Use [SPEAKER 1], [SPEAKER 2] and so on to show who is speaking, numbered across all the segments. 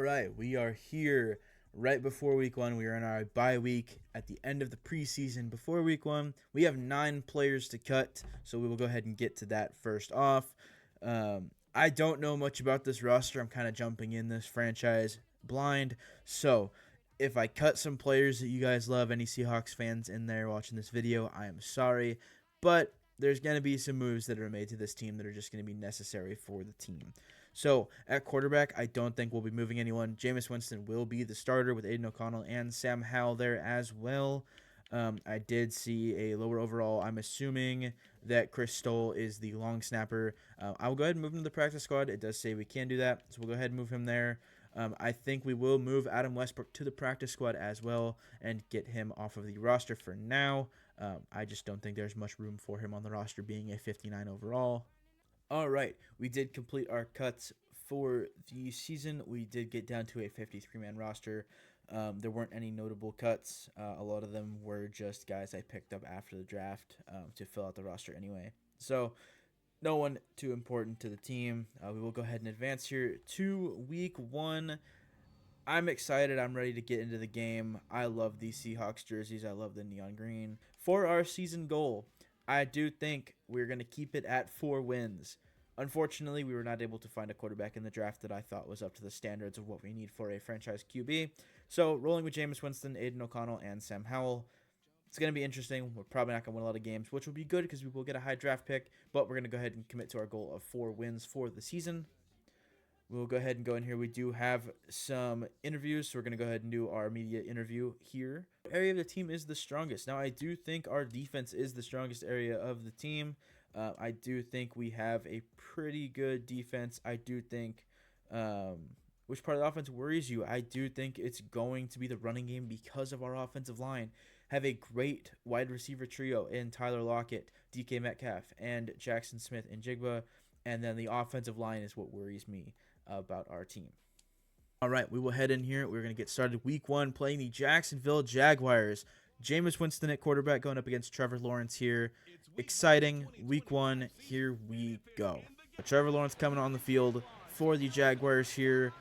[SPEAKER 1] right, we are here right before week one. We are in our bye week at the end of the preseason before week one. We have 9 players to cut, so we will go ahead and get to that first off. I don't know much about this roster. I'm kind of jumping in this franchise blind. So if I cut some players that you guys love, any Seahawks fans in there watching this video, I am sorry. But there's going to be some moves that are made to this team that are just going to be necessary for the team. So at quarterback, I don't think we'll be moving anyone. Jameis Winston will be the starter with Aiden O'Connell and Sam Howell there as well. I did see a lower overall. I'm assuming that Chris Stoll is the long snapper. I will go ahead and move him to the practice squad. It does say we can do that, so we'll go ahead and move him there. I think we will move Adam Westbrook to the practice squad as well and get him off of the roster for now. I just don't think there's much room for him on the roster being a 59 overall. All right, we did complete our cuts for the season. We did get down to a 53-man roster. There weren't any notable cuts. A lot of them were just guys I picked up after the draft to fill out the roster anyway. So no one too important to the team. We will go ahead and advance here to week one. I'm excited. I'm ready to get into the game. I love these Seahawks jerseys. I love the neon green. For our season goal, I do think we're going to keep it at 4 wins. Unfortunately, we were not able to find a quarterback in the draft that I thought was up to the standards of what we need for a franchise QB. So, rolling with Jameis Winston, Aiden O'Connell, and Sam Howell. It's going to be interesting. We're probably not going to win a lot of games, which will be good because we will get a high draft pick. But we're going to go ahead and commit to our goal of 4 wins for the season. We'll go ahead and go in here. We do have some interviews, so we're going to go ahead and do our media interview here. The area of the team is the strongest. Now, I do think our defense is the strongest area of the team. I do think we have a pretty good defense. I do think, which part of the offense worries you? I do think it's going to be the running game because of our offensive line. Have a great wide receiver trio in Tyler Lockett, DK Metcalf, and Jackson Smith and Jigba. And then the offensive line is what worries me about our team. All right, we will head in here. We're going to get started week one playing the Jacksonville Jaguars. Jameis Winston at quarterback going up against Trevor Lawrence here. Exciting week one. Here we go. Trevor Lawrence coming on the field for the Jaguars here.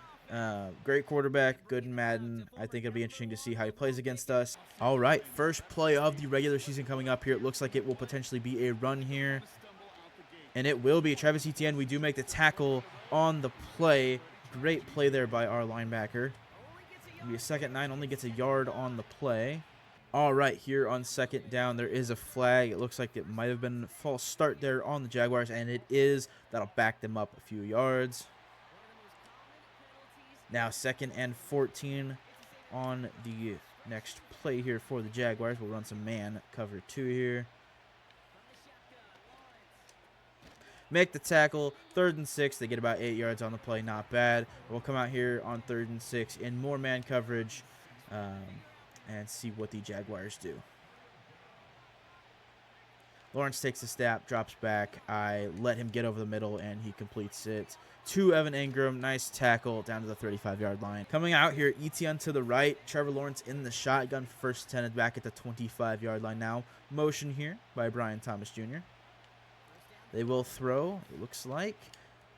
[SPEAKER 1] Great quarterback, good in Madden. I think it'll be interesting to see how he plays against us. All right, first play of the regular season coming up here. It looks like it will potentially be a run here. And it will be. Travis Etienne, we do make the tackle on the play. Great play there by our linebacker. It'll be a 2nd and 9, only gets a yard on the play. All right, here on 2nd down, there is a flag. It looks like it might have been a false start there on the Jaguars, and it is. That'll back them up a few yards. Now 2nd and 14 on the next play here for the Jaguars. We'll run some man cover 2 here. Make the tackle, 3rd and 6. They get about 8 yards on the play, not bad. We'll come out here on 3rd and 6 in more man coverage and see what the Jaguars do. Lawrence takes a snap, drops back. I let him get over the middle, and he completes it to Evan Ingram. Nice tackle down to the 35-yard line. Coming out here, Etienne to the right. Trevor Lawrence in the shotgun, first 10 back at the 25-yard line now. Motion here by Brian Thomas Jr. They will throw, it looks like.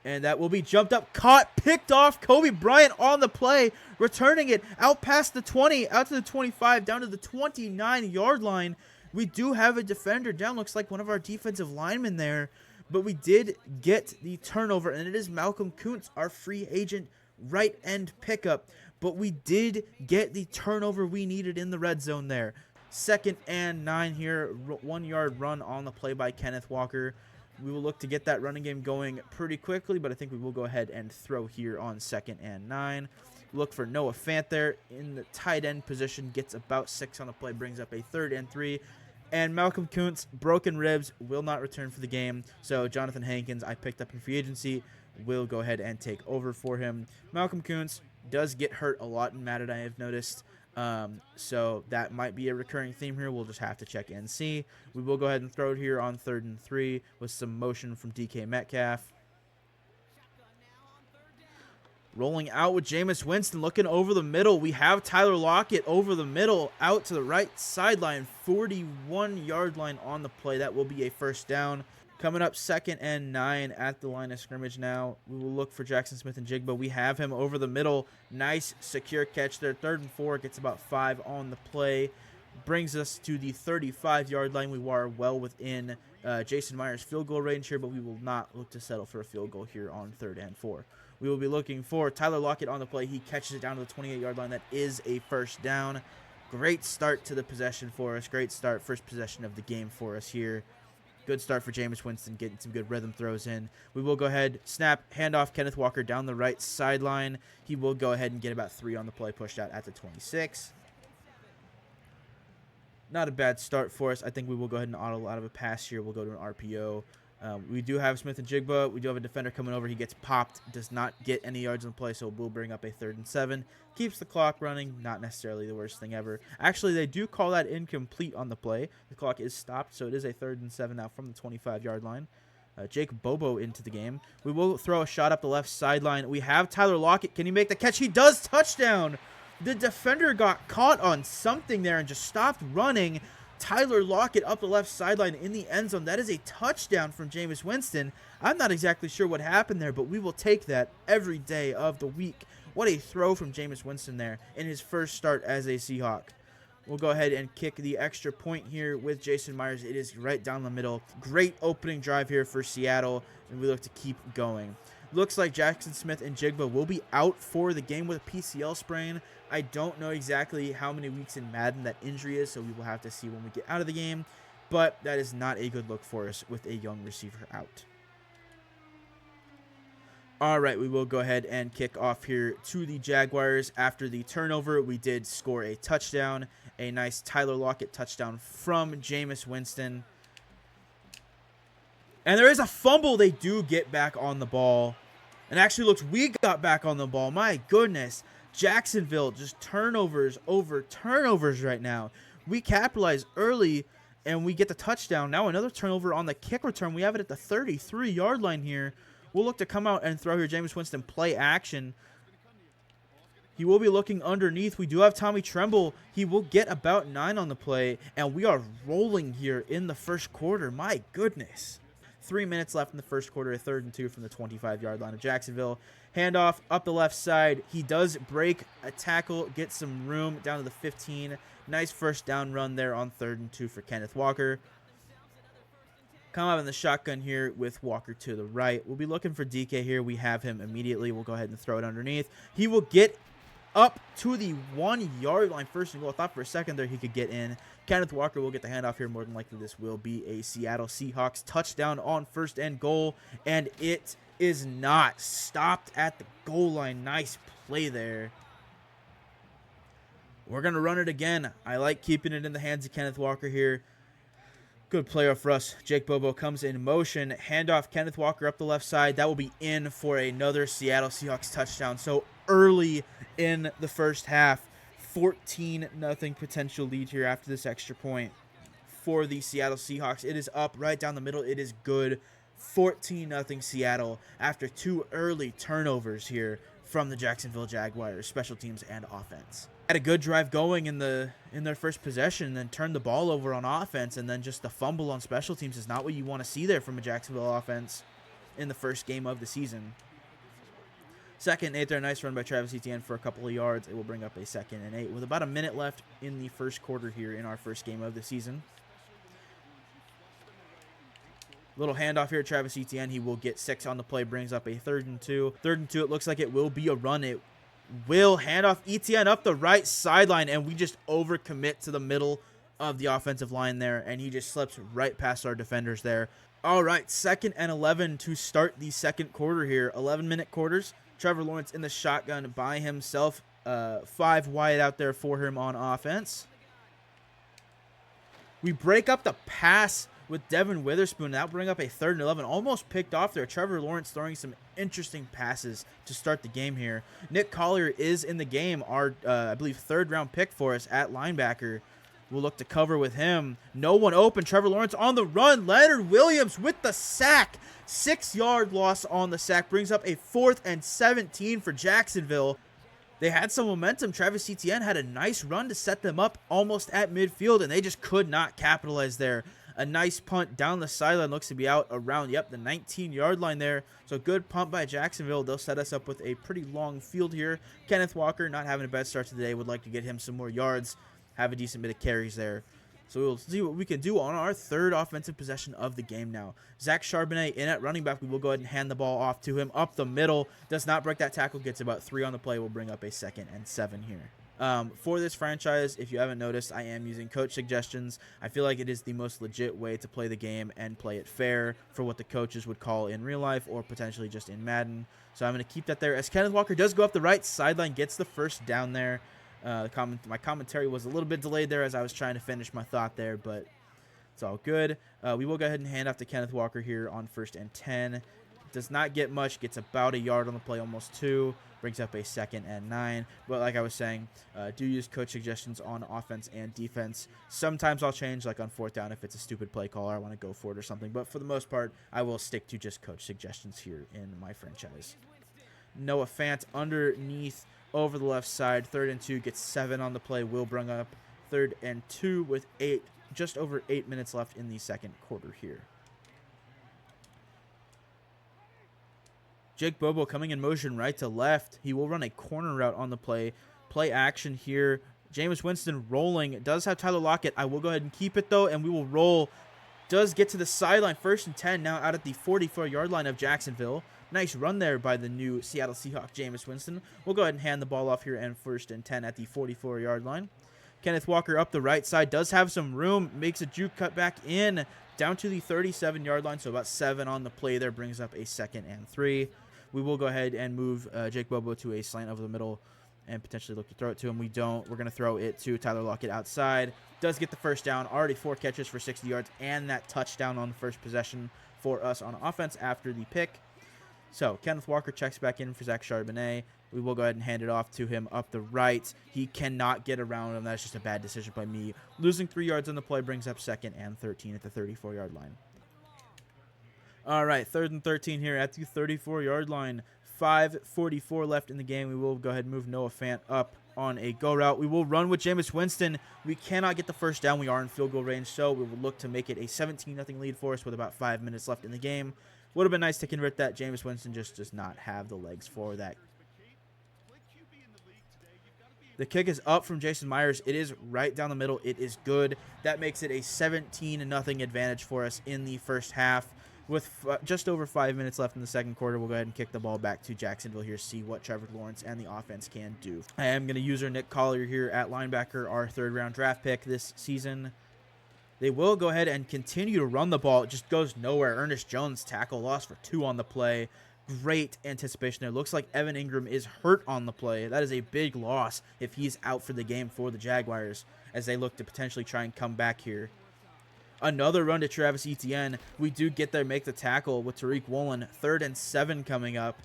[SPEAKER 1] And that will be jumped up, caught, picked off. Kobe Bryant on the play, returning it out past the 20, out to the 25, down to the 29-yard line. We do have a defender down. Looks like one of our defensive linemen there. But we did get the turnover, and it is Malcolm Kuntz, our free agent right end pickup. But we did get the turnover we needed in the red zone there. 2nd and 9 here, 1-yard run on the play by Kenneth Walker. We will look to get that running game going pretty quickly, but I think we will go ahead and throw here on 2nd and 9. Look for Noah Fant there in the tight end position. Gets about 6 on the play, brings up a 3rd and 3. And Malcolm Kuntz, broken ribs, will not return for the game. So Jonathan Hankins, I picked up in free agency, will go ahead and take over for him. Malcolm Kuntz does get hurt a lot in Madden, I have noticed. So that might be a recurring theme here. We'll just have to check and see. We will go ahead and throw it here on 3rd and 3 with some motion from DK Metcalf. Rolling out with Jameis Winston, looking over the middle. We have Tyler Lockett over the middle, out to the right sideline, 41-yard line on the play. That will be a 1st down. Coming up 2nd and 9 at the line of scrimmage now. We will look for Jackson Smith-Njigba. We have him over the middle. Nice, secure catch there. 3rd and 4. Gets about 5 on the play. Brings us to the 35-yard line. We are well within Jason Myers' field goal range here, but we will not look to settle for a field goal here on 3rd and 4. We will be looking for Tyler Lockett on the play. He catches it down to the 28-yard line. That is a first down. Great start to the possession for us. Great start. First possession of the game for us here. Good start for Jameis Winston, getting some good rhythm throws in. We will go ahead, snap, handoff, Kenneth Walker down the right sideline. He will go ahead and get about 3 on the play, pushed out at the 26. Not a bad start for us. I think we will go ahead and auto out of a pass here. We'll go to an RPO. We do have Smith-Njigba. We do have a defender coming over. He gets popped, does not get any yards on the play, so we'll bring up a 3rd and 7. Keeps the clock running. Not necessarily the worst thing ever. Actually, they do call that incomplete on the play. The clock is stopped, so it is a 3rd and 7 now from the 25-yard line. Jake Bobo into the game. We will throw a shot up the left sideline. We have Tyler Lockett. Can he make the catch? He does. Touchdown! The defender got caught on something there and just stopped running. Tyler Lockett up the left sideline in the end zone. That is a touchdown from Jameis Winston. I'm not exactly sure what happened there, but we will take that every day of the week. What a throw from Jameis Winston there in his first start as a Seahawk. We'll go ahead and kick the extra point here with Jason Myers. It is right down the middle. Great opening drive here for Seattle, and we look to keep going. Looks like Jackson Smith-Njigba will be out for the game with a PCL sprain. I don't know exactly how many weeks in Madden that injury is, so we will have to see when we get out of the game. But that is not a good look for us with a young receiver out. All right, we will go ahead and kick off here to the Jaguars. After the turnover, we did score a touchdown. A nice Tyler Lockett touchdown from Jameis Winston. And there is a fumble. They do get back on the ball. And actually looks we got back on the ball. My goodness. Jacksonville just turnovers over turnovers right now. We capitalize early and we get the touchdown. Now another turnover on the kick return. We have it at the 33-yard line here. We'll look to come out and throw here. Jameis Winston play action. He will be looking underneath. We do have Tommy Tremble. He will get about 9 on the play. And we are rolling here in the first quarter. My goodness. 3 minutes left in the first quarter, a 3rd and 2 from the 25-yard line of Jacksonville. Handoff up the left side. He does break a tackle, get some room down to the 15. Nice first down run there on 3rd and 2 for Kenneth Walker. Come up in the shotgun here with Walker to the right. We'll be looking for DK here. We have him immediately. We'll go ahead and throw it underneath. He will get up to the 1-yard line. First and goal. I thought for a second there he could get in. Kenneth Walker will get the handoff here. More than likely this will be a Seattle Seahawks touchdown on 1st and goal. And it is not. Stopped at the goal line. Nice play there. We're going to run it again. I like keeping it in the hands of Kenneth Walker here. Good player for us. Jake Bobo comes in motion. Handoff Kenneth Walker up the left side. That will be in for another Seattle Seahawks touchdown. So early in the first half, 14-0 potential lead here after this extra point for the Seattle Seahawks. It is up right down the middle. It is good. 14-0 Seattle after 2 early turnovers here from the Jacksonville Jaguars, special teams and offense. Had a good drive going in their first possession, and then turned the ball over on offense, and then just the fumble on special teams is not what you want to see there from a Jacksonville offense in the first game of the season. 2nd and 8 there, nice run by Travis Etienne for a couple of yards. It will bring up a 2nd and 8 with about a minute left in the first quarter here in our first game of the season. Little handoff here, Travis Etienne. He will get 6 on the play, brings up a 3rd and 2. 3rd and 2, it looks like it will be a run. It will hand off Etienne up the right sideline, and we just overcommit to the middle of the offensive line there, and he just slips right past our defenders there. All right, 2nd and 11 to start the second quarter here. 11-minute quarters. Trevor Lawrence in the shotgun by himself. 5 wide out there for him on offense. We break up the pass with Devin Witherspoon. That'll bring up a 3rd and 11. Almost picked off there. Trevor Lawrence throwing some interesting passes to start the game here. Nick Collier is in the game. Our, I believe, 3rd-round pick for us at linebacker. We'll look to cover with him. No one open. Trevor Lawrence on the run. Leonard Williams with the sack. 6-yard loss on the sack. Brings up a 4th and 17 for Jacksonville. They had some momentum. Travis Etienne had a nice run to set them up almost at midfield, and they just could not capitalize there. A nice punt down the sideline, looks to be out around, the 19-yard line there. So good punt by Jacksonville. They'll set us up with a pretty long field here. Kenneth Walker not having a bad start to the day. Would like to get him some more yards, have a decent bit of carries there. So we'll see what we can do on our third offensive possession of the game now. Zach Charbonnet in at running back. We will go ahead and hand the ball off to him up the middle. Does not break that tackle. Gets about 3 on the play. We'll bring up a 2nd and 7 here. For this franchise, if you haven't noticed, I am using coach suggestions. I feel like it is the most legit way to play the game and play it fair for what the coaches would call in real life or potentially just in Madden. So I'm going to keep that there as Kenneth Walker does go up the right sideline, gets the first down there. My commentary was a little bit delayed there as I was trying to finish my thought there, but it's all good. We will go ahead and hand off to Kenneth Walker here on 1st and 10. Does not get much, gets about a yard on the play, almost 2. Brings up a 2nd and 9. But like I was saying, do use coach suggestions on offense and defense. Sometimes I'll change, like on 4th down if it's a stupid play call or I want to go for it or something. But for the most part, I will stick to just coach suggestions here in my franchise. Noah Fant underneath over the left side. 3rd and 2, gets 7 on the play. Will bring up 3rd and 2 with just over 8 minutes left in the second quarter here. Jake Bobo coming in motion right to left. He will run a corner route on the play. Play action here. Jameis Winston rolling. Does have Tyler Lockett. I will go ahead and keep it, though, and we will roll. Does get to the sideline. 1st and 10 now out at the 44-yard line of Jacksonville. Nice run there by the new Seattle Seahawks, Jameis Winston. We'll go ahead and hand the ball off here and 1st and 10 at the 44-yard line. Kenneth Walker up the right side. Does have some room. Makes a juke cut back in down to the 37-yard line. So about 7 on the play there. Brings up a 2nd and 3. We will go ahead and move Jake Bobo to a slant over the middle and potentially look to throw it to him. We don't. We're going to throw it to Tyler Lockett outside. Does get the first down. Already 4 catches for 60 yards and that touchdown on the first possession for us on offense after the pick. So Kenneth Walker checks back in for Zach Charbonnet. We will go ahead and hand it off to him up the right. He cannot get around him. That's just a bad decision by me. Losing 3 yards on the play brings up 2nd and 13 at the 34-yard line. All right, 3rd and 13 here at the 34-yard line. 5:44 left in the game. We will go ahead and move Noah Fant up on a go route. We will run with Jameis Winston. We cannot get the first down. We are in field goal range, so we will look to make it a 17-0 lead for us with about 5 minutes left in the game. Would have been nice to convert that. Jameis Winston just does not have the legs for that. The kick is up from Jason Myers. It is right down the middle. It is good. That makes it a 17-0 advantage for us in the first half. With just over 5 minutes left in the second quarter, we'll go ahead and kick the ball back to Jacksonville here, see what Trevor Lawrence and the offense can do. I am going to use our Nick Collier here at linebacker, our 3rd-round draft pick this season. They will go ahead and continue to run the ball. It just goes nowhere. Ernest Jones tackle loss for 2 on the play. Great anticipation there. Looks like Evan Ingram is hurt on the play. That is a big loss if he's out for the game for the Jaguars as they look to potentially try and come back here. Another run to Travis Etienne. We do get there, make the tackle with Tariq Woolen. 3rd and 7 coming up.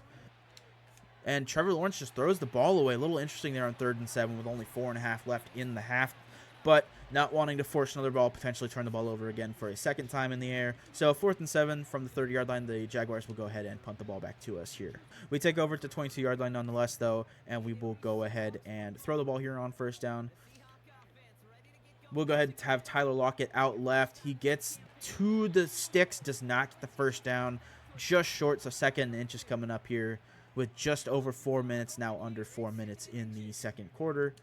[SPEAKER 1] And Trevor Lawrence just throws the ball away. A little interesting there on 3rd and 7 with only 4.5 left in the half. But not wanting to force another ball, potentially turn the ball over again for a 2nd time in the air. So 4th and 7 from the 30-yard line. The Jaguars will go ahead and punt the ball back to us here. We take over to the 22-yard line nonetheless, though, and we will go ahead and throw the ball here on 1st down. We'll go ahead and have Tyler Lockett out left. He gets to the sticks, does not get the first down. Just short, so 2nd inches coming up here with just over 4 minutes, now under 4 minutes in the second quarter.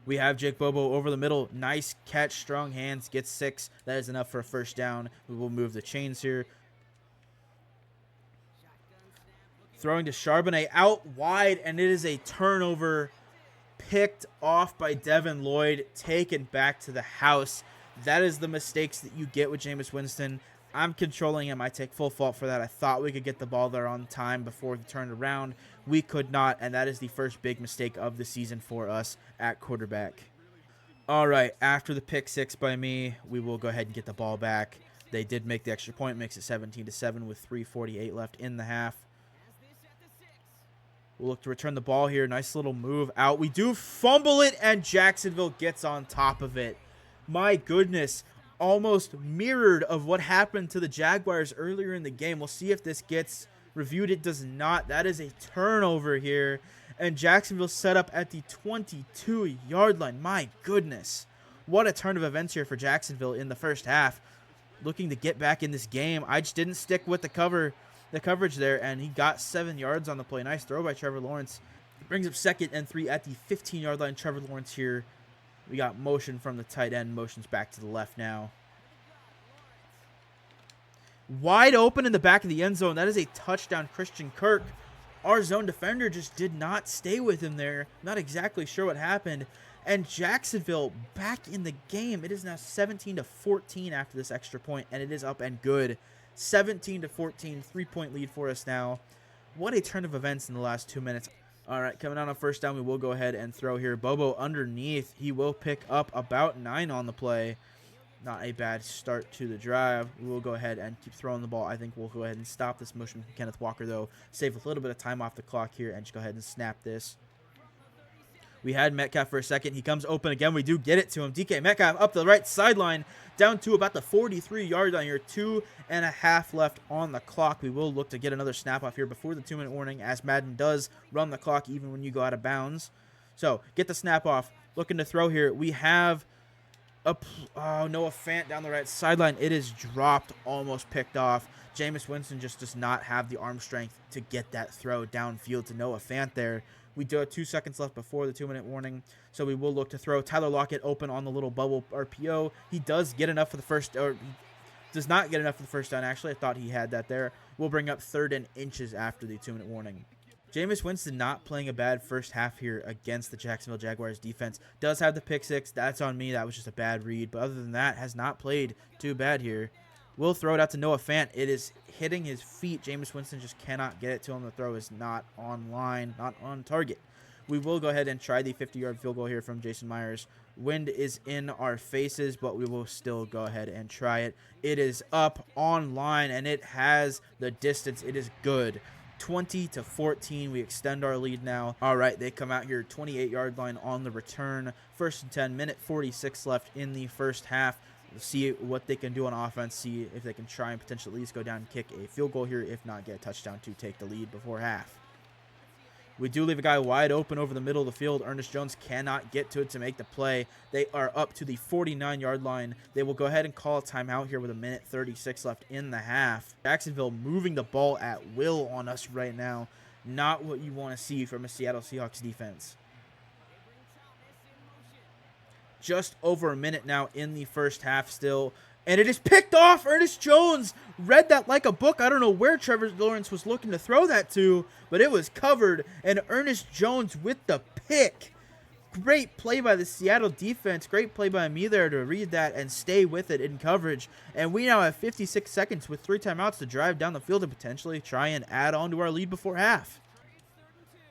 [SPEAKER 1] We have Jake Bobo over the middle. Nice catch, strong hands, gets 6. That is enough for a first down. We will move the chains here. Throwing to Charbonnet out wide, and it is a turnover. Picked off by Devin Lloyd, taken back to the house. That is the mistakes that you get with Jameis Winston. I'm controlling him. I take full fault for that. I thought we could get the ball there on time before he turned around. We could not, and that is the first big mistake of the season for us at quarterback. All right, after the pick 6 by me, we will go ahead and get the ball back. They did make the extra point, makes it 17-7 with 3:48 left in the half. We'll look to return the ball here. Nice little move out. We do fumble it, and Jacksonville gets on top of it. My goodness, almost mirrored of what happened to the Jaguars earlier in the game. We'll see if this gets reviewed. It does not. That is a turnover here, and Jacksonville set up at the 22-yard line. My goodness. What a turn of events here for Jacksonville in the first half. Looking to get back in this game. I just didn't stick with the coverage there, and he got 7 yards on the play. Nice throw by Trevor Lawrence. Brings up 2nd and 3 at the 15-yard line. Trevor Lawrence here. We got motion from the tight end. Motion's back to the left now. Wide open in the back of the end zone. That is a touchdown, Christian Kirk. Our zone defender just did not stay with him there. Not exactly sure what happened. And Jacksonville back in the game. It is now 17-14 after this extra point, and it is up and good. 17-14, 3-point lead for us now. What a turn of events in the last 2 minutes. All right, coming out on first down, we will go ahead and throw here. Bobo underneath. He will pick up about 9 on the play. Not a bad start to the drive. We will go ahead and keep throwing the ball. I think we'll go ahead and stop this motion from Kenneth Walker, though. Save a little bit of time off the clock here and just go ahead and snap this. We had Metcalf for a second. He comes open again. We do get it to him. DK Metcalf up the right sideline, down to about the 43-yard line here. 2.5 left on the clock. We will look to get another snap off here before the 2-minute warning, as Madden does run the clock even when you go out of bounds. So get the snap off. Looking to throw here. We have Noah Fant down the right sideline. It is dropped, almost picked off. Jameis Winston just does not have the arm strength to get that throw downfield to Noah Fant there. We do have 2 seconds left before the 2-minute warning, so we will look to throw. Tyler Lockett open on the little bubble RPO. He does get enough for the first, or does not get enough for the first down. Actually, I thought he had that there. We'll bring up 3rd and inches after the 2-minute warning. Jameis Winston not playing a bad first half here against the Jacksonville Jaguars defense. Does have the pick 6. That's on me. That was just a bad read. But other than that, has not played too bad here. We'll throw it out to Noah Fant. It is hitting his feet. Jameis Winston just cannot get it to him. The throw is not on line, not on target. We will go ahead and try the 50-yard field goal here from Jason Myers. Wind is in our faces, but we will still go ahead and try it. It is up on line, and it has the distance. It is good. 20-14. We extend our lead now. All right, they come out here, 28-yard line on the return. 1st and 10, minute 46 left in the first half. We'll see what they can do on offense, see if they can try and potentially at least go down and kick a field goal here, if not get a touchdown to take the lead before half. We do leave a guy wide open over the middle of the field. Ernest Jones cannot get to it to make the play. They are up to the 49-yard line. They will go ahead and call a timeout here with a minute 36 left in the half. Jacksonville moving the ball at will on us right now. Not what you want to see from a Seattle Seahawks defense. Just over a minute now in the first half still. And it is picked off. Ernest Jones read that like a book. I don't know where Trevor Lawrence was looking to throw that to, but it was covered. And Ernest Jones with the pick. Great play by the Seattle defense. Great play by me there to read that and stay with it in coverage. And we now have 56 seconds with 3 timeouts to drive down the field and potentially try and add on to our lead before half.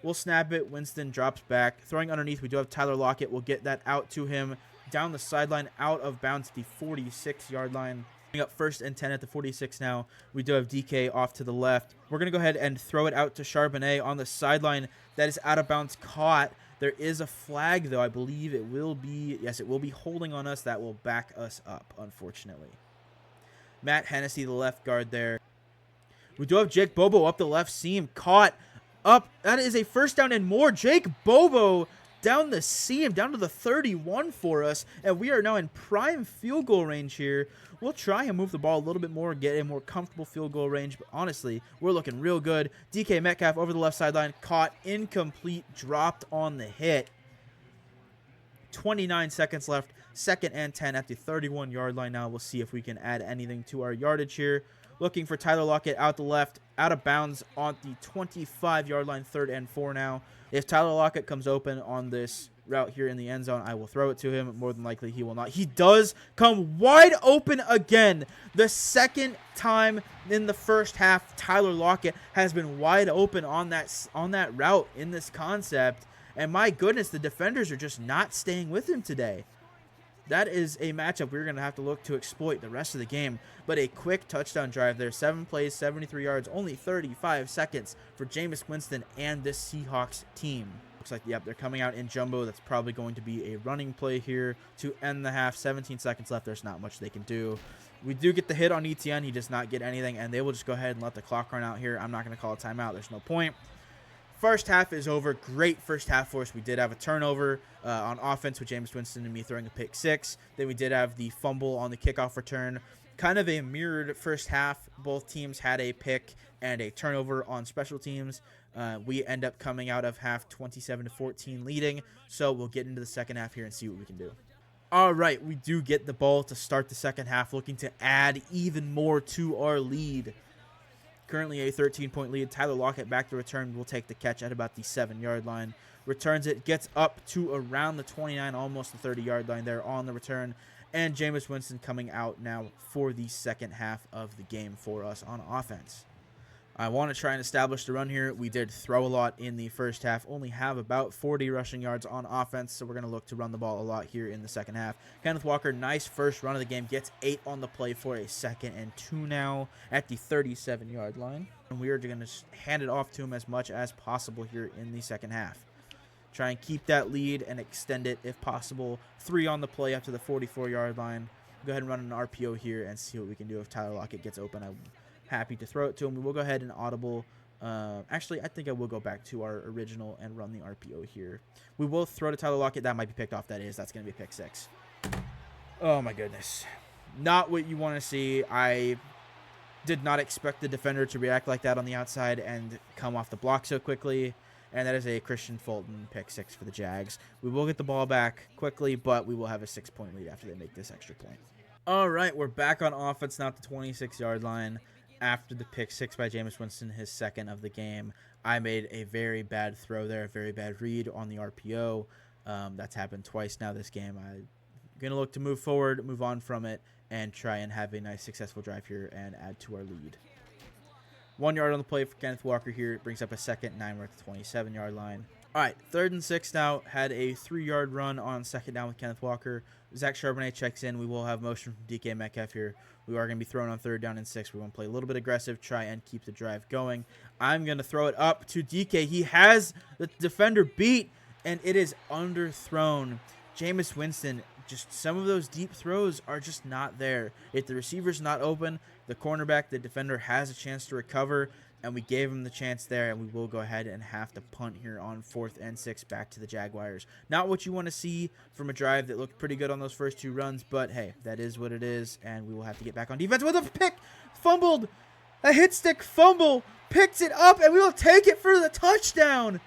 [SPEAKER 1] We'll snap it. Winston drops back. Throwing underneath, we do have Tyler Lockett. We'll get that out to him. Down the sideline, out of bounds at the 46-yard line. Up 1st and 10 at the 46 now. We do have DK off to the left. We're going to go ahead and throw it out to Charbonnet on the sideline. That is out of bounds, caught. There is a flag, though. I believe it will be, yes, it will be holding on us. That will back us up, unfortunately. Matt Hennessy, the left guard there. We do have Jake Bobo up the left seam, caught up. That is a first down and more. Jake Bobo down the seam, down to the 31 for us, and we are now in prime field goal range here. We'll try and move the ball a little bit more, get a more comfortable field goal range, but honestly, we're looking real good. DK Metcalf over the left sideline, caught, incomplete, dropped on the hit. 29 seconds left, 2nd and 10 at the 31-yard line now. We'll see if we can add anything to our yardage here. Looking for Tyler Lockett out the left, out of bounds on the 25-yard line, 3rd and 4 now. If Tyler Lockett comes open on this route here in the end zone, I will throw it to him. More than likely, he will not. He does come wide open again. The 2nd time in the first half, Tyler Lockett has been wide open on that route in this concept. And my goodness, the defenders are just not staying with him today. That is a matchup we're going to have to look to exploit the rest of the game. But a quick touchdown drive there. 7 plays, 73 yards, only 35 seconds for Jameis Winston and this Seahawks team. Looks like, yep, they're coming out in jumbo. That's probably going to be a running play here to end the half. 17 seconds left. There's not much they can do. We do get the hit on ETN. He does not get anything, and they will just go ahead and let the clock run out here. I'm not going to call a timeout. There's no point. First half is over. Great first half for us. We did have a turnover on offense with Jameis Winston and me throwing a pick 6. Then we did have the fumble on the kickoff return. Kind of a mirrored first half. Both teams had a pick and a turnover on special teams. We end up coming out of half 27-14 leading. So we'll get into the second half here and see what we can do. All right, we do get the ball to start the second half, looking to add even more to our lead. Currently a 13-point lead. Tyler Lockett back to return. Will take the catch at about the 7-yard line. Returns it, gets up to around the 29, almost the 30-yard line there on the return. And Jameis Winston coming out now for the second half of the game for us on offense. I want to try and establish the run here. We did throw a lot in the first half. Only have about 40 rushing yards on offense, so we're going to look to run the ball a lot here in the second half. Kenneth Walker, nice first run of the game. Gets 8 on the play for a 2nd and 2 now at the 37-yard line. And we are going to hand it off to him as much as possible here in the second half. Try and keep that lead and extend it if possible. 3 on the play up to the 44-yard line. Go ahead and run an RPO here and see what we can do if Tyler Lockett gets open. I'm happy to throw it to him. We will go ahead and audible. Actually, I think I will go back to our original and run the RPO here. We will throw to Tyler Lockett. That might be picked off. That's going to be a pick 6. Oh, my goodness. Not what you want to see. I did not expect the defender to react like that on the outside and come off the block so quickly. And that is a Christian Fulton pick 6 for the Jags. We will get the ball back quickly, but we will have a 6-point lead after they make this extra point. All right, we're back on offense now at the 26-yard line. After the pick 6 by Jameis Winston, his 2nd of the game, I made a very bad throw there, a very bad read on the RPO. That's happened twice now this game. I'm going to look to move forward, move on from it, and try and have a nice successful drive here and add to our lead. 1 yard on the play for Kenneth Walker here. It brings up a 2nd, 9. We're at the 27-yard line. All right, 3rd and 6 now. Had a 3-yard run on 2nd down with Kenneth Walker. Zach Charbonnet checks in. We will have motion from DK Metcalf here. We are going to be throwing on 3rd down and 6. We want to play a little bit aggressive, try and keep the drive going. I'm going to throw it up to DK. He has the defender beat, and it is underthrown. Jameis Winston, just some of those deep throws are just not there. If the receiver's not open, the cornerback, the defender has a chance to recover, and we gave him the chance there, and we will go ahead and have to punt here on 4th and 6 back to the Jaguars. Not what you want to see from a drive that looked pretty good on those first 2 runs, but hey, that is what it is, and we will have to get back on defense with a pick. Fumbled. A hit stick fumble. Picks it up, and we will take it for the touchdown.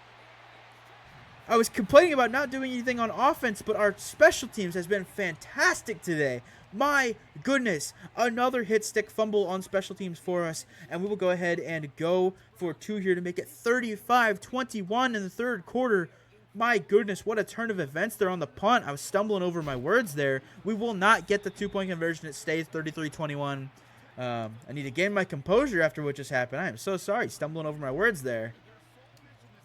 [SPEAKER 1] I was complaining about not doing anything on offense, but our special teams has been fantastic today. My goodness, another hit stick fumble on special teams for us, and we will go ahead and go for 2 here to make it 35-21 in the 3rd quarter. My goodness, what a turn of events there on the punt. I was stumbling over my words there. We will not get the 2-point conversion. It stays 33-21. I need to gain my composure after what just happened. I am so sorry, stumbling over my words there.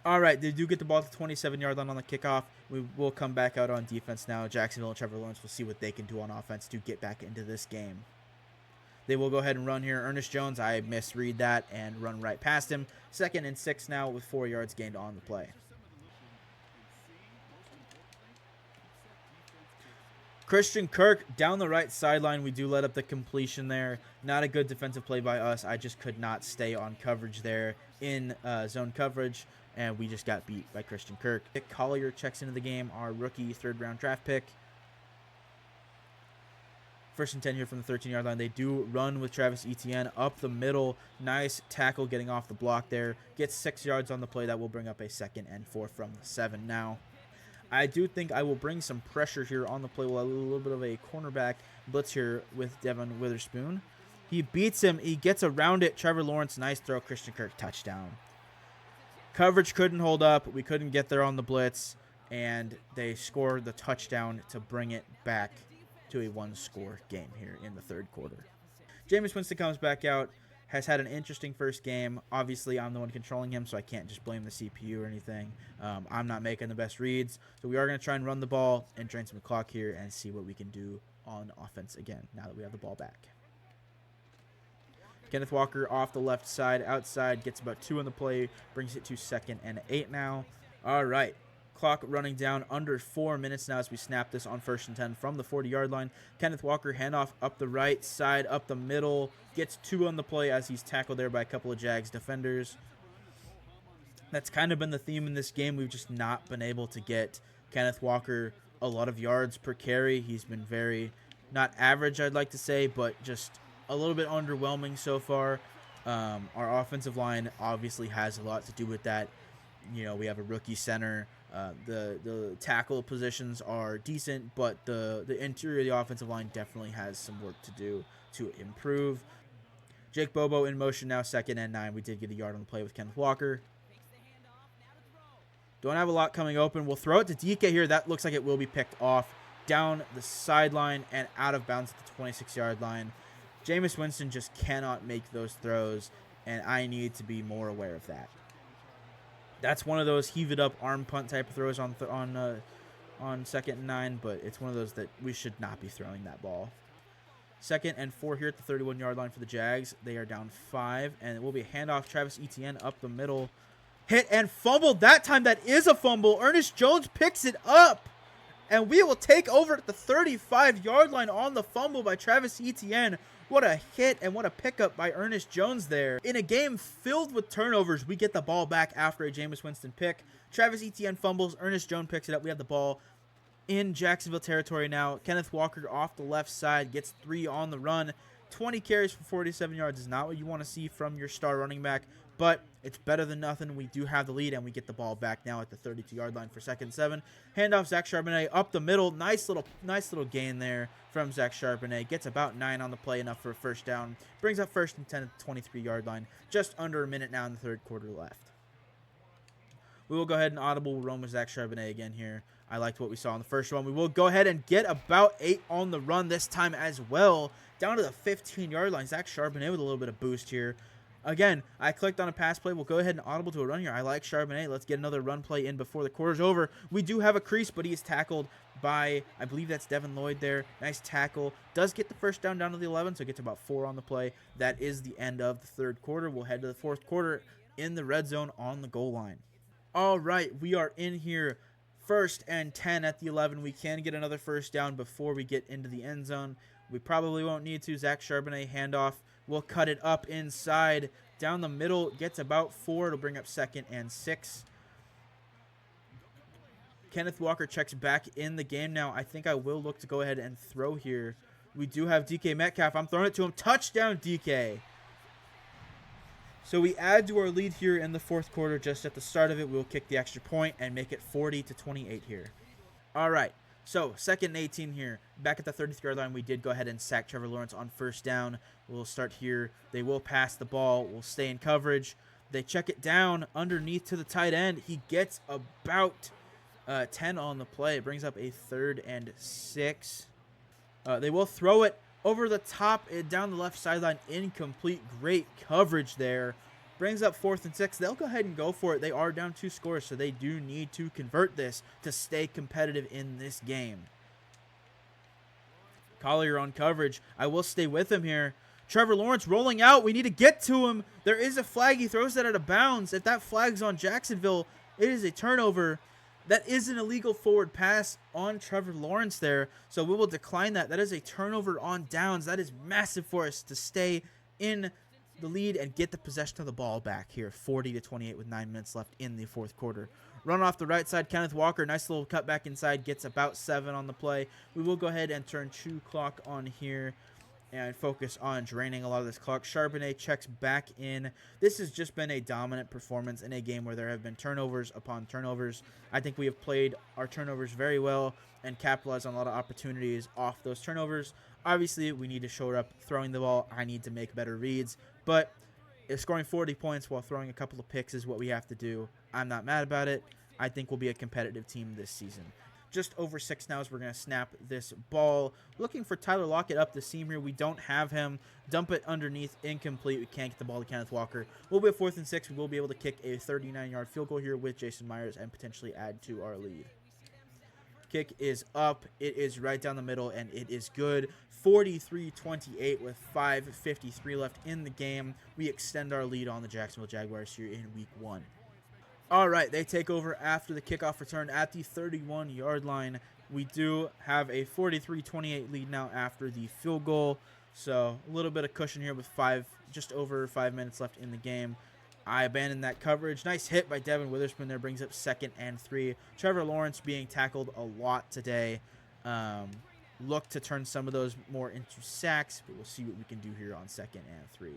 [SPEAKER 1] All right, they do get the ball to the 27-yard line on the kickoff. We will come back out on defense now. Jacksonville and Trevor Lawrence will see what they can do on offense to get back into this game. They will go ahead and run here. Ernest Jones, I misread that and run right past him. 2nd and 6 now with 4 yards gained on the play. Christian Kirk down the right sideline. We do let up the completion there. Not a good defensive play by us. I just could not stay on coverage there in zone coverage, and we just got beat by Christian Kirk. Nick Collier checks into the game, our rookie 3rd-round draft pick. 1st and 10 here from the 13-yard line. They do run with Travis Etienne up the middle. Nice tackle getting off the block there. Gets 6 yards on the play. That will bring up a 2nd and 4 from the 7 now. I do think I will bring some pressure here on the play. We'll have a little bit of a cornerback blitz here with Devon Witherspoon. He beats him. He gets around it. Trevor Lawrence, nice throw. Christian Kirk, touchdown. Coverage couldn't hold up. We couldn't get there on the blitz, and they scored the touchdown to bring it back to a 1-score game here in the 3rd quarter. Jameis Winston comes back out. Has had an interesting first game. Obviously, I'm the one controlling him, so I can't just blame the CPU or anything. I'm not making the best reads. So we are going to try and run the ball and drain some clock here and see what we can do on offense again now that we have the ball back. Kenneth Walker off the left side, outside, gets about 2 on the play, brings it to 2nd and 8 now. All right. Clock running down under 4 minutes now as we snap this on 1st and 10 from the 40-yard line. Kenneth Walker handoff up the right side, up the middle. Gets 2 on the play as he's tackled there by a couple of Jags defenders. That's kind of been the theme in this game. We've just not been able to get Kenneth Walker a lot of yards per carry. He's been very, not average, I'd like to say, but just a little bit underwhelming so far. Our offensive line obviously has a lot to do with that. You know, we have a rookie center. The tackle positions are decent, but the interior of the offensive line definitely has some work to do to improve. Jake Bobo in motion now, 2nd and 9. We did get a yard on the play with Kenneth Walker. Don't have a lot coming open. We'll throw it to DK here. That looks like it will be picked off down the sideline and out of bounds at the 26-yard line. Jameis Winston just cannot make those throws, and I need to be more aware of that. That's one of those heave-it-up arm punt type of throws on 2nd and 9, but it's one of those that we should not be throwing that ball. 2nd and 4 here at the 31-yard line for the Jags. They are down 5, and it will be a handoff. Travis Etienne up the middle. Hit and fumbled. That time that is a fumble. Ernest Jones picks it up. And we will take over at the 35-yard line on the fumble by Travis Etienne. What a hit and what a pickup by Ernest Jones there. In a game filled with turnovers, we get the ball back after a Jameis Winston pick. Travis Etienne fumbles. Ernest Jones picks it up. We have the ball in Jacksonville territory now. Kenneth Walker off the left side gets 3 on the run. 20 carries for 47 yards is not what you want to see from your star running back, but it's better than nothing. We do have the lead, and we get the ball back now at the 32-yard line for 2nd and 7. Handoff, Zach Charbonnet up the middle. Nice little gain there from Zach Charbonnet. Gets about 9 on the play, enough for a first down. Brings up 1st and 10 at the 23-yard line. Just under a minute now in the 3rd quarter left. We will go ahead and audible. We'll run with Zach Charbonnet again here. I liked what we saw in the first one. We will go ahead and get about 8 on the run this time as well. Down to the 15-yard line. Zach Charbonnet with a little bit of boost here. Again, I clicked on a pass play. We'll go ahead and audible to a run here. I like Charbonnet. Let's get another run play in before the quarter's over. We do have a crease, but he is tackled by, I believe that's Devin Lloyd there. Nice tackle. Does get the first down to the 11, so it gets about 4 on the play. That is the end of the 3rd quarter. We'll head to the 4th quarter in the red zone on the goal line. All right, we are in here. 1st and 10 at the 11. We can get another first down before we get into the end zone. We probably won't need to. Zach Charbonnet handoff. We'll cut it up inside. Down the middle. Gets about 4. It'll bring up 2nd and 6. Kenneth Walker checks back in the game now. I think I will look to go ahead and throw here. We do have DK Metcalf. I'm throwing it to him. Touchdown, DK. So we add to our lead here in the 4th quarter. Just at the start of it, we'll kick the extra point and make it 40-28 here. All right. So 2nd and 18 here. Back at the 33-yard line, we did go ahead and sack Trevor Lawrence on 1st down. We'll start here. They will pass the ball. We'll stay in coverage. They check it down underneath to the tight end. He gets about 10 on the play. It brings up a 3rd and 6. They will throw it over the top down the left sideline. Incomplete. Great coverage there. Brings up 4th and 6. They'll go ahead and go for it. They are down 2 scores, so they do need to convert this to stay competitive in this game. Collier on coverage. I will stay with him here. Trevor Lawrence rolling out. We need to get to him. There is a flag. He throws that out of bounds. If that flag's on Jacksonville, it is a turnover. That is an illegal forward pass on Trevor Lawrence there, so we will decline that. That is a turnover on downs. That is massive for us to stay in the lead and get the possession of the ball back here. 40-28 with 9 minutes left in the 4th quarter. Run off the right side. Kenneth Walker. Nice little cut back inside. Gets about 7 on the play. We will go ahead and turn 2 clock on here and focus on draining a lot of this clock. Charbonnet checks back in. This has just been a dominant performance in a game where there have been turnovers upon turnovers. I think we have played our turnovers very well and capitalized on a lot of opportunities off those turnovers. Obviously, we need to show up throwing the ball. I need to make better reads. But if scoring 40 points while throwing a couple of picks is what we have to do, I'm not mad about it. I think we'll be a competitive team this season. Just over 6 now as we're going to snap this ball. Looking for Tyler Lockett up the seam here. We don't have him. Dump it underneath. Incomplete. We can't get the ball to Kenneth Walker. We'll be at 4th and 6. We will be able to kick a 39-yard field goal here with Jason Myers and potentially add to our lead. Kick is up. It is right down the middle, and it is good. 43-28 with 5:53 left in the game. We extend our lead on the Jacksonville Jaguars here in Week 1. All right, they take over after the kickoff return at the 31-yard line. We do have a 43-28 lead now after the field goal. So a little bit of cushion here with just over 5 minutes left in the game. I abandoned that coverage. Nice hit by Devin Witherspoon there, brings up 2nd and 3. Trevor Lawrence being tackled a lot today. Look to turn some of those more into sacks, but we'll see what we can do here on 2nd and 3.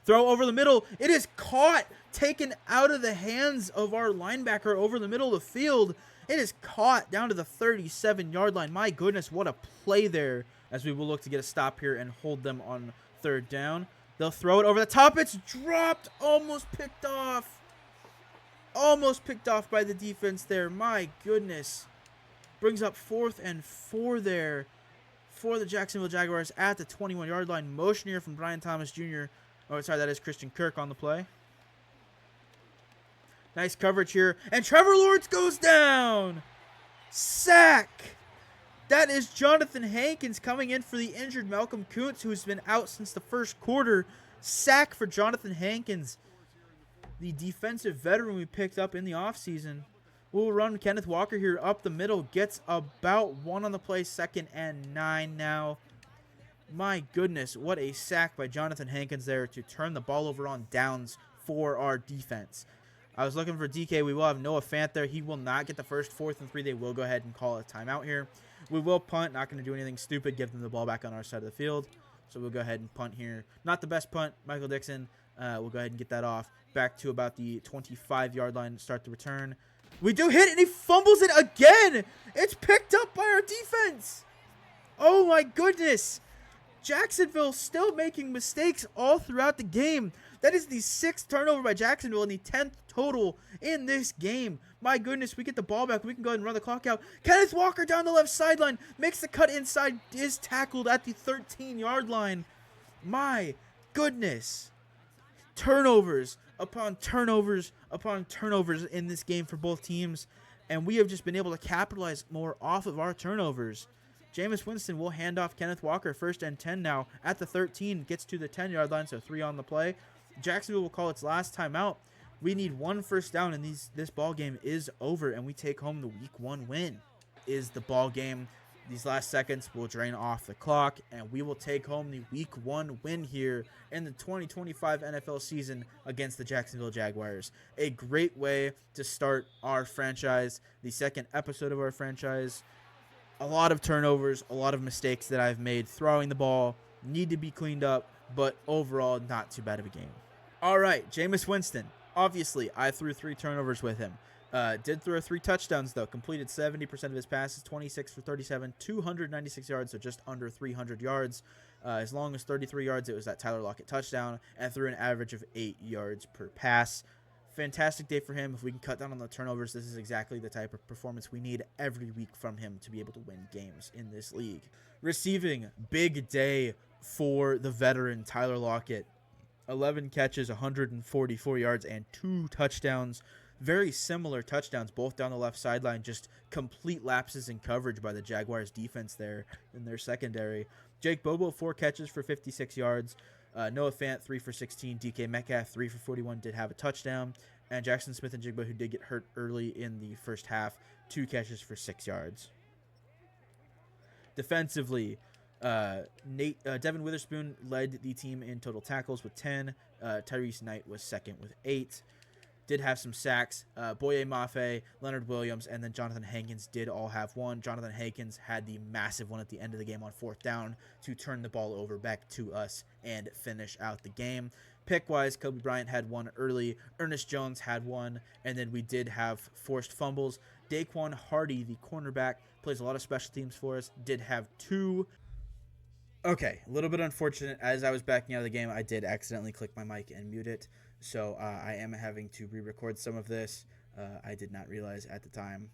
[SPEAKER 1] Throw over the middle. It is caught, taken out of the hands of our linebacker over the middle of the field. It is caught down to the 37-yard line. My goodness, what a play there, as we will look to get a stop here and hold them on 3rd down. They'll throw it over the top. It's dropped. Almost picked off. Almost picked off by the defense there. My goodness. Brings up 4th and 4 there for the Jacksonville Jaguars at the 21-yard line. Motion here from Brian Thomas Jr. Oh, sorry, that is Christian Kirk on the play. Nice coverage here. And Trevor Lawrence goes down. Sack. That is Jonathan Hankins coming in for the injured Malcolm Kuntz, who's been out since the 1st quarter. Sack for Jonathan Hankins, the defensive veteran we picked up in the offseason. We'll run Kenneth Walker here up the middle. Gets about 1 on the play. 2nd and 9 now. My goodness, what a sack by Jonathan Hankins there to turn the ball over on downs for our defense. I was looking for DK. We will have Noah Fant there. He will not get the first 4th and 3. They will go ahead and call a timeout here. We will punt. Not going to do anything stupid. Give them the ball back on our side of the field. So we'll go ahead and punt here. Not the best punt. Michael Dixon. We'll go ahead and get that off. Back to about the 25-yard line to start the return. We do hit, and he fumbles it again. It's picked up by our defense. Oh, my goodness. Jacksonville still making mistakes all throughout the game. That is the 6th turnover by Jacksonville and the 10th total in this game. My goodness, we get the ball back. We can go ahead and run the clock out. Kenneth Walker down the left sideline. Makes the cut inside. Is tackled at the 13-yard line. My goodness. Turnovers upon turnovers upon turnovers in this game for both teams. And we have just been able to capitalize more off of our turnovers. Jameis Winston will hand off Kenneth Walker. 1st and 10 now at the 13. Gets to the 10-yard line, so 3 on the play. Jacksonville will call its last timeout. We need 1 first down, and this ball game is over, and we take home the Week 1 win. Is the ball game. These last seconds will drain off the clock, and we will take home the Week 1 win here in the 2025 NFL season against the Jacksonville Jaguars. A great way to start our franchise, the 2nd episode of our franchise. A lot of turnovers, a lot of mistakes that I've made throwing the ball, need to be cleaned up, but overall, not too bad of a game. All right, Jameis Winston. Obviously, I threw 3 turnovers with him. Did throw 3 touchdowns, though. Completed 70% of his passes, 26 for 37, 296 yards, so just under 300 yards. As long as 33 yards, it was that Tyler Lockett touchdown, and threw an average of 8 yards per pass. Fantastic day for him. If we can cut down on the turnovers, this is exactly the type of performance we need every week from him to be able to win games in this league. Receiving, big day for the veteran Tyler Lockett. 11 catches, 144 yards, and 2 touchdowns. Very similar touchdowns, both down the left sideline. Just complete lapses in coverage by the Jaguars defense there in their secondary. Jake Bobo, 4 catches for 56 yards. Noah Fant, 3 for 16. DK Metcalf, 3 for 41, did have a touchdown. And Jackson Smith-Njigba, who did get hurt early in the first half, 2 catches for 6 yards. Defensively, Devin Witherspoon led the team in total tackles with 10. Tyrese Knight was 2nd with 8. Did have some sacks. Boye Mafe, Leonard Williams, and then Jonathan Hankins did all have 1. Jonathan Hankins had the massive one at the end of the game on 4th down to turn the ball over back to us and finish out the game. Pick-wise, Kobe Bryant had 1 early. Ernest Jones had 1. And then we did have forced fumbles. Daquan Hardy, the cornerback, plays a lot of special teams for us, did have 2. Okay, a little bit unfortunate. As I was backing out of the game, I did accidentally click my mic and mute it. So I am having to re-record some of this. I did not realize at the time.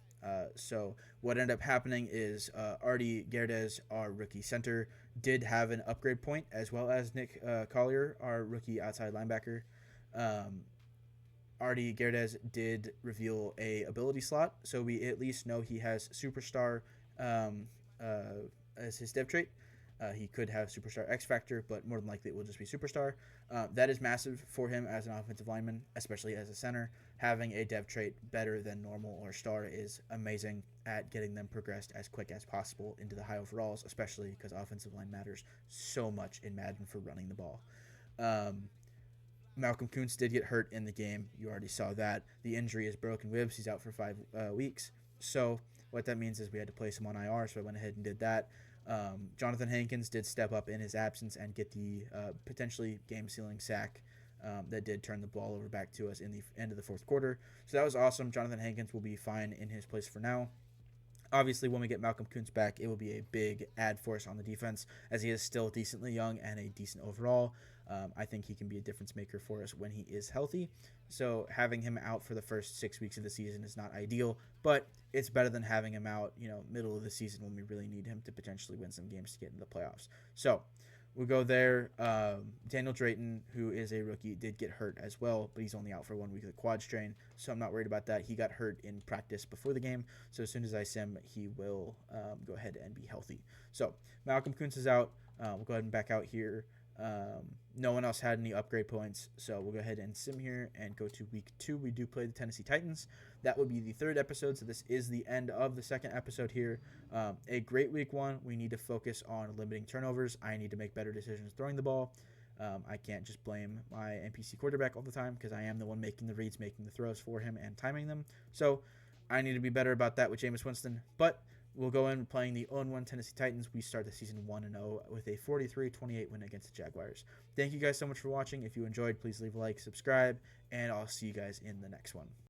[SPEAKER 1] So what ended up happening is Artie Gerdes, our rookie center, did have an upgrade point, as well as Nick Collier, our rookie outside linebacker. Artie Gerdes did reveal a ability slot, so we at least know he has Superstar as his dev trait. He could have Superstar X Factor, but more than likely it will just be Superstar. That is massive for him as an offensive lineman, especially as a center. Having a dev trait better than normal or star is amazing at getting them progressed as quick as possible into the high overalls, especially because offensive line matters so much in Madden for running the ball. Malcolm Kuntz did get hurt in the game. You already saw that. The injury is broken ribs. He's out for 5 weeks. So what that means is we had to place him on IR, so I went ahead and did that. Jonathan Hankins did step up in his absence and get the potentially game-sealing sack that did turn the ball over back to us in the end of the fourth quarter. So that was awesome. Jonathan Hankins will be fine in his place for now. Obviously, when we get Malcolm Kuntz back, it will be a big add for us on the defense, as he is still decently young and a decent overall. I think he can be a difference maker for us when he is healthy. So having him out for the first 6 weeks of the season is not ideal, but it's better than having him out, middle of the season when we really need him to potentially win some games to get into the playoffs. So we'll go there. Daniel Drayton, who is a rookie, did get hurt as well, but he's only out for 1 week of the quad strain, so I'm not worried about that. He got hurt in practice before the game, so as soon as I sim, he will go ahead and be healthy. So Malcolm Kuntz is out. We'll go ahead and back out here. No one else had any upgrade points, so we'll go ahead and sim here and go to week 2. We do play the Tennessee Titans. That will be the 3rd episode, so this is the end of the 2nd episode here. A great week 1. We need to focus on limiting turnovers. I need to make better decisions throwing the ball. I can't just blame my NPC quarterback all the time, because I am the one making the reads, making the throws for him, and timing them. So I need to be better about that with Jameis Winston, but we'll go in playing the 0-1 Tennessee Titans. We start the season 1-0 with a 43-28 win against the Jaguars. Thank you guys so much for watching. If you enjoyed, please leave a like, subscribe, and I'll see you guys in the next one.